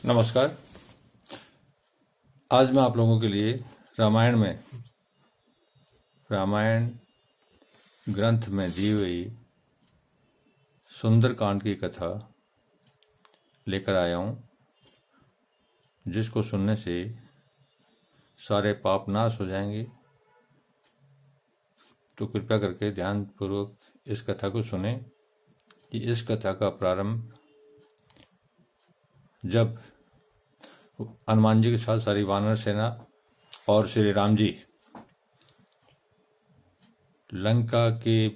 नमस्कार। आज मैं आप लोगों के लिए रामायण ग्रंथ में दी हुई सुंदरकांड की कथा लेकर आया हूँ, जिसको सुनने से सारे पाप नाश हो जाएंगे। तो कृपया करके ध्यानपूर्वक इस कथा को सुने कि इस कथा का प्रारंभ जब हनुमान जी के साथ सारी वानर सेना और श्री राम जी लंका के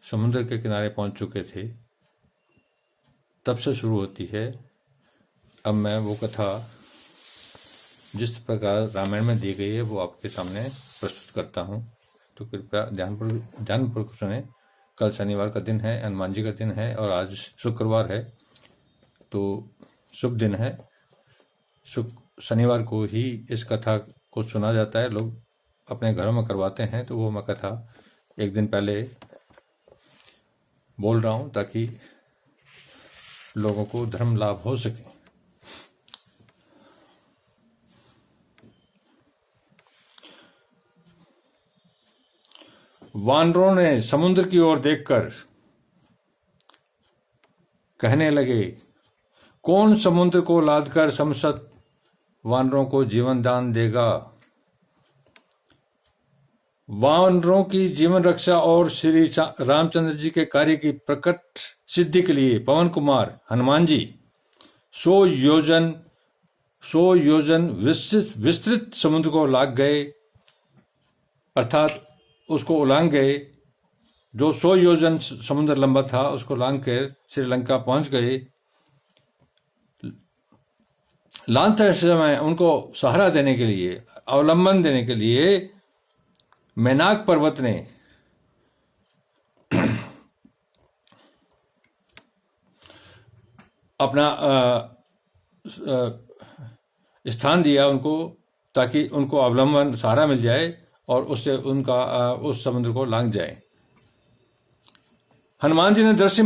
समुद्र के किनारे पहुंच चुके थे, तब से शुरू होती है। अब मैं वो कथा जिस प्रकार रामायण में दी गई है वो आपके सामने प्रस्तुत करता हूं, तो कृपया ध्यानपूर्वक सुने। कल शनिवार का दिन है, हनुमान जी का दिन है और आज शुक्रवार है, तो शुभ दिन है। शनिवार को ही इस कथा को सुना जाता है, लोग अपने घरों में करवाते हैं। तो वो मैं कथा एक दिन पहले बोल रहा हूं ताकि लोगों को धर्म लाभ हो सके। वानरों ने समुद्र की ओर देखकर कहने लगे, कौन समुद्र को लादकर समस्त वानरों को जीवन दान देगा। वानरों की जीवन रक्षा और श्री रामचंद्र जी के कार्य की प्रकट सिद्धि के लिए पवन कुमार हनुमान जी 100 योजन विस्तृत समुद्र को लाग गए, अर्थात उसको उलांग गए। जो 100 योजन समुद्र लंबा था उसको लांग कर श्रीलंका पहुंच गए। लांघते समय उनको सहारा देने के लिए, अवलंबन देने के लिए मैनाक पर्वत ने अपना स्थान दिया उनको, ताकि उनको अवलंबन सहारा मिल जाए और उससे उनका उस समुद्र को लांघ जाए। हनुमान जी ने दृष्टि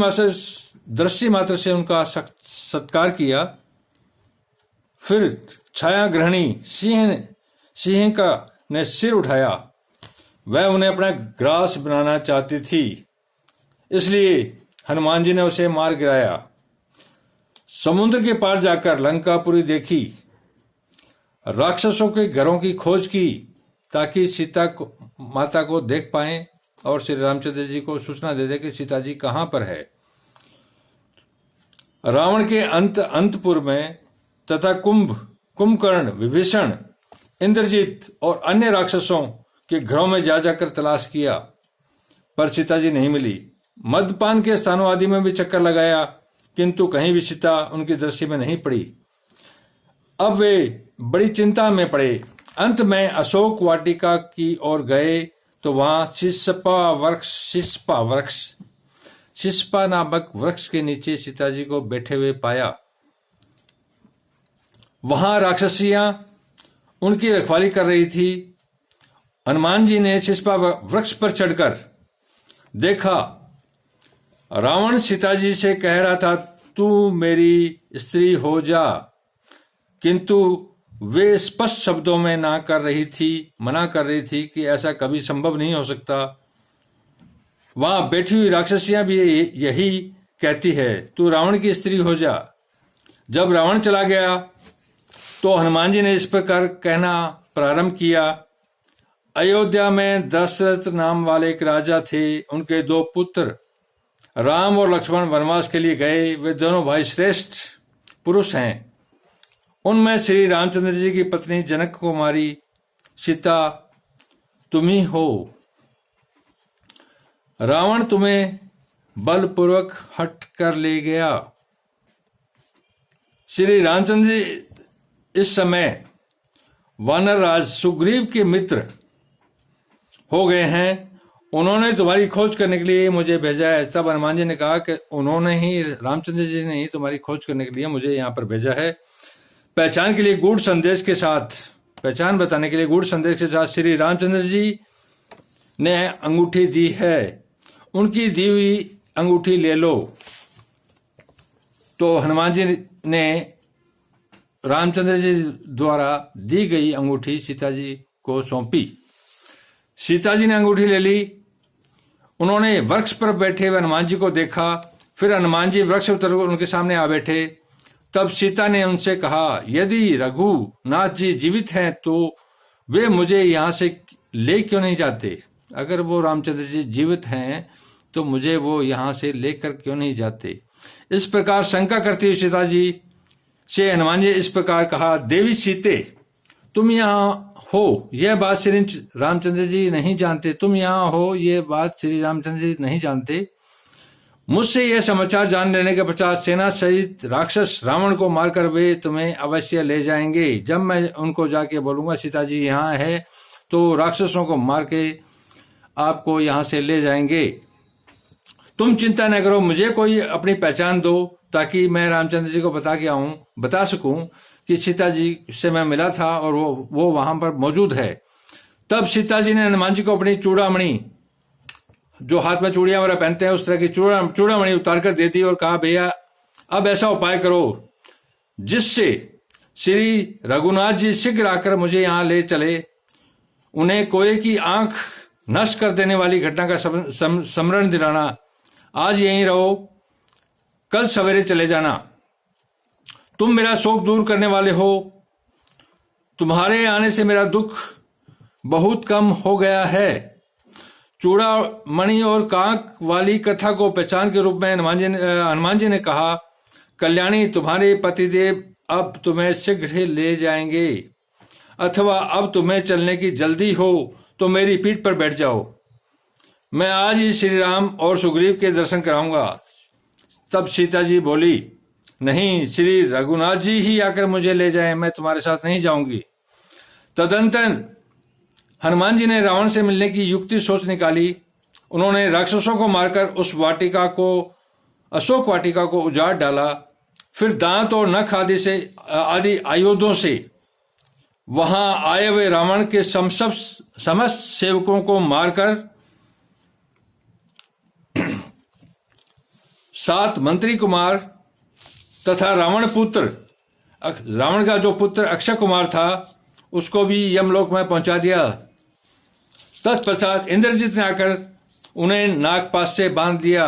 मात्र से उनका सत्कार किया। फिर छाया ग्रहणी सिंह का ने सिर उठाया। वह उन्हें अपना ग्रास बनाना चाहती थी, इसलिए हनुमान जी ने उसे मार गिराया। समुद्र के पार जाकर लंकापुरी देखी, राक्षसों के घरों की खोज की ताकि माता को देख पाएं और श्री रामचंद्र जी को सूचना दे दे कि सीता जी कहां पर है। रावण के अंतपुर में तथा कुंभकर्ण, विभीषण, इंद्रजीत और अन्य राक्षसों के घरों में जाकर तलाश किया, पर सीता जी नहीं मिली। मद्यपान के स्थानों आदि में भी चक्कर लगाया, किंतु कहीं भी सीता उनकी दृष्टि में नहीं पड़ी। अब वे बड़ी चिंता में पड़े। अंत में अशोक वाटिका की ओर गए तो वहां शिष्पा नामक वृक्ष के नीचे सीता जी को बैठे हुए पाया। वहां राक्षसियां उनकी रखवाली कर रही थी। हनुमान जी ने शिष्पा वृक्ष पर चढ़कर देखा, रावण सीता जी से कह रहा था, तू मेरी स्त्री हो जा, किंतु वे स्पष्ट शब्दों में मना कर रही थी कि ऐसा कभी संभव नहीं हो सकता। वहां बैठी हुई राक्षसियां भी यही कहती है, तू रावण की स्त्री हो जा। जब रावण चला गया तो हनुमान जी ने इस प्रकार कहना प्रारंभ किया। अयोध्या में दशरथ नाम वाले एक राजा थे। उनके 2 पुत्र राम और लक्ष्मण वनवास के लिए गए। वे दोनों भाई श्रेष्ठ पुरुष हैं। उनमें श्री रामचंद्र जी की पत्नी जनक कुमारी सीता तुम ही हो। रावण तुम्हें बलपूर्वक हट कर ले गया। श्री रामचंद्र जी इस समय वानर राज सुग्रीव के मित्र हो गए हैं। उन्होंने तुम्हारी खोज करने के लिए मुझे भेजा है। तब हनुमान जी ने कहा कि उन्होंने ही, रामचंद्र जी ने ही तुम्हारी खोज करने के लिए मुझे यहाँ पर भेजा है। पहचान बताने के लिए गूढ़ संदेश के साथ श्री रामचंद्र जी ने अंगूठी दी है। उनकी दी हुई अंगूठी ले लो। तो हनुमान जी ने रामचंद्र जी द्वारा दी गई अंगूठी सीता जी को सौंपी। सीता जी ने अंगूठी ले ली। उन्होंने वृक्ष पर बैठे हुए हनुमान जी को देखा। फिर हनुमान जी वृक्ष उतर उनके सामने आ बैठे। तब सीता ने उनसे कहा, यदि रघुनाथ जी जीवित हैं तो वे मुझे यहां से ले क्यों नहीं जाते? अगर वो रामचंद्र जी जीवित हैं तो मुझे वो यहां से लेकर क्यों नहीं जाते? इस प्रकार शंका करती हुई सीता जी से हनुमान जी इस प्रकार कहा, देवी सीते, तुम यहाँ हो यह बात श्री रामचंद्र जी नहीं जानते। तुम यहाँ हो यह बात श्री रामचंद्र जी नहीं जानते। मुझसे यह समाचार जान लेने के पश्चात सेना सहित राक्षस रावण को मारकर वे तुम्हें अवश्य ले जाएंगे। जब मैं उनको जाके बोलूंगा सीता जी यहाँ है तो राक्षसों को मार के आपको यहाँ से ले जाएंगे। तुम चिंता न करो, मुझे कोई अपनी पहचान दो ताकि मैं रामचंद्र जी को बता सकूं कि सीता जी से मैं मिला था और वो वहां पर मौजूद है। तब सीता जी ने हनुमान जी को अपनी चूड़ामणि, जो हाथ में चूड़ियां वगैरह पहनते हैं उस तरह की चूड़ामणि उतार कर देती और कहा, भैया अब ऐसा उपाय करो जिससे श्री रघुनाथ जी शीघ्र आकर मुझे यहां ले चले। उन्हें कोई की आंख नष्ट कर देने वाली घटना का स्मरण दिलाना। आज यहीं रहो, कल सवेरे चले जाना। तुम मेरा शोक दूर करने वाले हो। तुम्हारे आने से मेरा दुख बहुत कम हो गया है। चूड़ामणि और कांक वाली कथा को पहचान के रूप में हनुमान जी ने कहा, कल्याणी, तुम्हारे पतिदेव अब तुम्हें शीघ्र ले जाएंगे, अथवा अब तुम्हें चलने की जल्दी हो तो मेरी पीठ पर बैठ जाओ। मैं आज ही श्री राम और सुग्रीव के दर्शन कराऊंगा। तब सीता जी बोली, नहीं, श्री रघुनाथ जी ही आकर मुझे ले जाएं, मैं तुम्हारे साथ नहीं जाऊंगी। तदंतर हनुमान जी ने रावण से मिलने की युक्ति सोच निकाली। उन्होंने राक्षसों को मारकर उस अशोक वाटिका को उजाड़ डाला। फिर दांत और नख आदि आयुधों से वहां आए हुए रावण के समस्त सेवकों को मारकर 7 मंत्री कुमार तथा रावण का जो पुत्र अक्षय कुमार था उसको भी यमलोक में पहुंचा दिया। तत्पश्चात इंद्रजीत ने आकर उन्हें नागपाश से बांध दिया,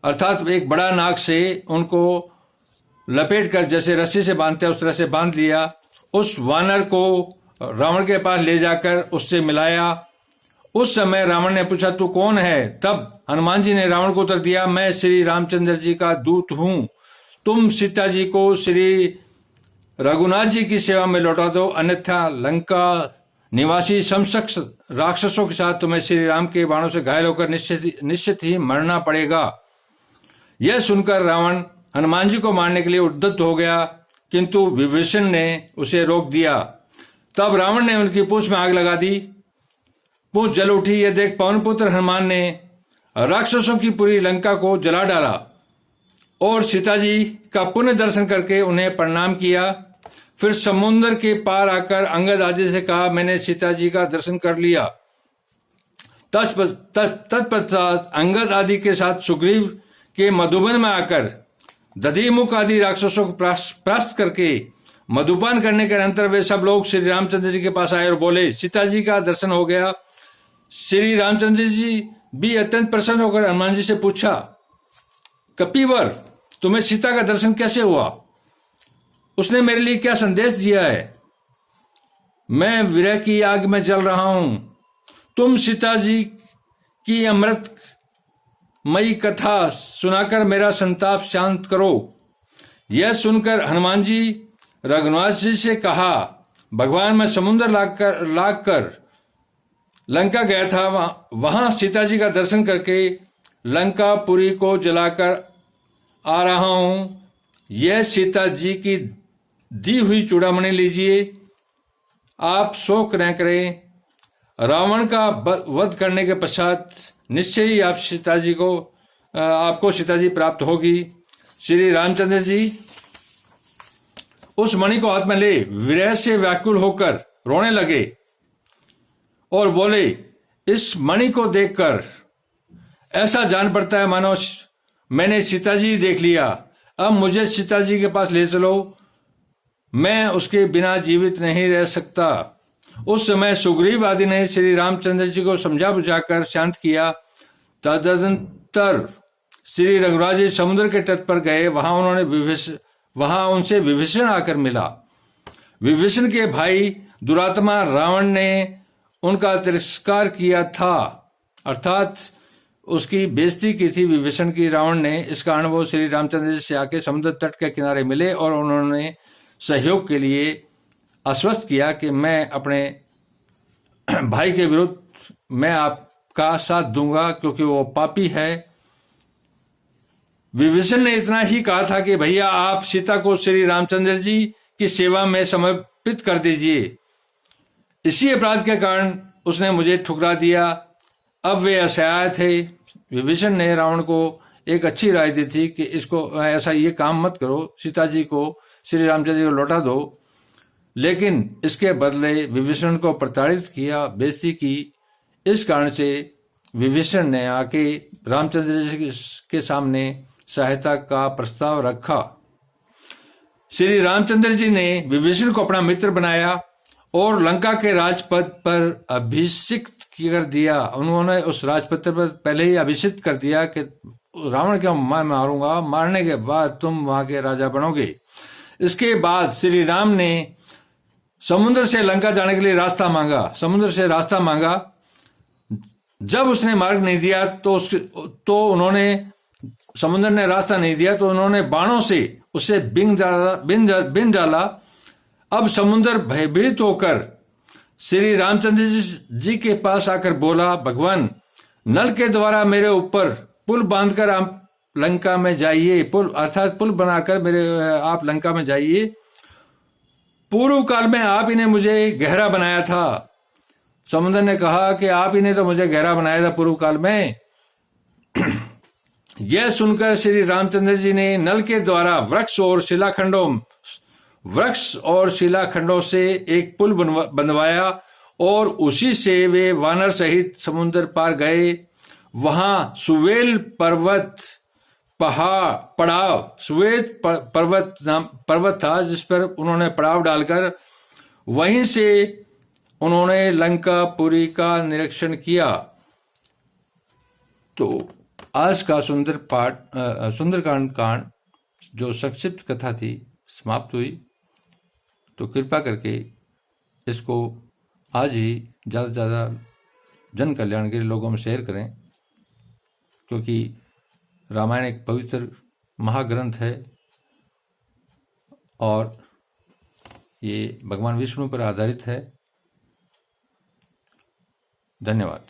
अर्थात एक बड़ा नाग से उनको लपेटकर जैसे रस्सी से बांधते हैं उस तरह से बांध लिया। उस वानर को रावण के पास ले जाकर उससे मिलाया। उस समय रावण ने पूछा, तू कौन है? तब हनुमान जी ने रावण को उत्तर दिया, मैं श्री रामचंद्र जी का दूत हूं। तुम सीता जी को श्री रघुनाथ जी की सेवा में लौटा दो, अन्यथा लंका निवासी समशक्ष राक्षसों के साथ तुम्हें श्री राम के बाणों से घायल होकर निश्चित ही मरना पड़ेगा। यह सुनकर रावण हनुमान जी को मारने के लिए उद्यत हो गया, किंतु विभीषण ने उसे रोक दिया। तब रावण ने उनकी पूंछ में आग लगा दी। पूंछ जल उठी। यह देख पवनपुत्र हनुमान ने राक्षसों की पूरी लंका को जला डाला और सीता जी का पुण्य दर्शन करके उन्हें प्रणाम किया। फिर समुद्र के पार आकर अंगद आदि से कहा, मैंने सीता जी का दर्शन कर लिया। तत्पश्चात अंगद आदि के साथ सुग्रीव के मधुबन में आकर दधिमुख आदि राक्षसों को परास्त करके मधुपान करने के अंतर वे सब लोग श्री रामचंद्र जी के पास आए और बोले, सीता जी का दर्शन हो गया। श्री रामचंद्र जी भी अत्यंत प्रसन्न होकर हनुमान जी से पूछा, कपिवर, तुम्हें सीता का दर्शन कैसे हुआ? उसने मेरे लिए क्या संदेश दिया है? मैं विरह की आग में जल रहा हूं। तुम सीता जी की अमृत मई कथा सुनाकर मेरा संताप शांत करो। यह सुनकर हनुमान जी रघुनाथ जी से कहा, भगवान मैं समुद्र लाकर लंका गया था, वहां सीता जी का दर्शन करके लंकापुरी को जलाकर आ रहा हूं। यह सीता जी की दी हुई चूड़ामणि लीजिए, आप शोक न करें। रावण का वध करने के पश्चात निश्चय ही आपको सीता जी प्राप्त होगी। श्री रामचंद्र जी उस मणि को हाथ में ले विरह से व्याकुल होकर रोने लगे और बोले, इस मणि को देखकर ऐसा जान पड़ता है मानो मैंने सीता जी देख लिया। अब मुझे सीता जी के पास ले चलो, मैं उसके बिना जीवित नहीं रह सकता। उस समय सुग्रीव आदि ने श्री रामचंद्र जी को समझा बुझाकर शांत किया। तदनंतर श्री रघुराज जी समुद्र के तट पर गए। वहां उनसे विभीषण आकर मिला। विभीषण के भाई दुरात्मा रावण ने उनका तिरस्कार किया था, अर्थात उसकी बेइज्जती की थी विभीषण की रावण ने। इस कारण वो श्री रामचंद्र जी से आके समुद्र तट के किनारे मिले और उन्होंने सहयोग के लिए आश्वस्त किया कि मैं अपने भाई के विरुद्ध मैं आपका साथ दूंगा, क्योंकि वो पापी है। विभीषण ने इतना ही कहा था कि भैया आप सीता को श्री रामचंद्र जी की सेवा में समर्पित कर दीजिए। इसी अपराध के कारण उसने मुझे ठुकरा दिया। अब वे असहाय थे। विभीषण ने रावण को एक अच्छी राय दी थी कि इसको ऐसा ये काम मत करो, सीता जी को श्री रामचंद्र जी को लौटा दो। लेकिन इसके बदले विभीषण को प्रताड़ित किया, बेइज्जती की। इस कारण से विभीषण ने आके रामचंद्र जी के सामने सहायता का प्रस्ताव रखा। श्री रामचंद्र जी ने विभीषण को अपना मित्र बनाया और लंका के राजपद पर अभिषिक्त कर दिया। उन्होंने उस राजपद पर पहले ही अभिषिक्त कर दिया कि रावण को मैं मारूंगा, मारने के बाद तुम वहां के राजा बनोगे। इसके बाद श्री राम ने समुद्र से लंका जाने के लिए रास्ता मांगा। समुद्र से रास्ता मांगा। जब उसने मार्ग नहीं दिया तो उन्होंने समुद्र ने रास्ता नहीं दिया तो उन्होंने बाणों से उसे बिन डाला। अब समुद्र भयभीत होकर श्री रामचंद्र जी के पास आकर बोला, भगवान नल के द्वारा मेरे ऊपर पुल बांधकर आप लंका में जाइए। पुल अर्थात पुल बनाकर आप लंका में जाइए। पूर्व काल में आप ही ने मुझे गहरा बनाया था। समुद्र ने कहा कि आप ही ने तो मुझे गहरा बनाया था पूर्व काल में। यह सुनकर श्री रामचंद्र जी ने नल के द्वारा वृक्ष और शिलाखंडों से एक पुल बनवाया और उसी से वे वानर सहित समुद्र पार गए। वहां सुवेल पर्वत पर्वत था, जिस पर उन्होंने पड़ाव डालकर वहीं से उन्होंने लंकापुरी का निरीक्षण किया। तो आज का सुंदरकांड जो संक्षिप्त कथा थी समाप्त हुई। तो कृपा करके इसको आज ही ज़्यादा से ज़्यादा जन कल्याण के लोगों में शेयर करें, क्योंकि रामायण एक पवित्र महाग्रंथ है और ये भगवान विष्णु पर आधारित है। धन्यवाद।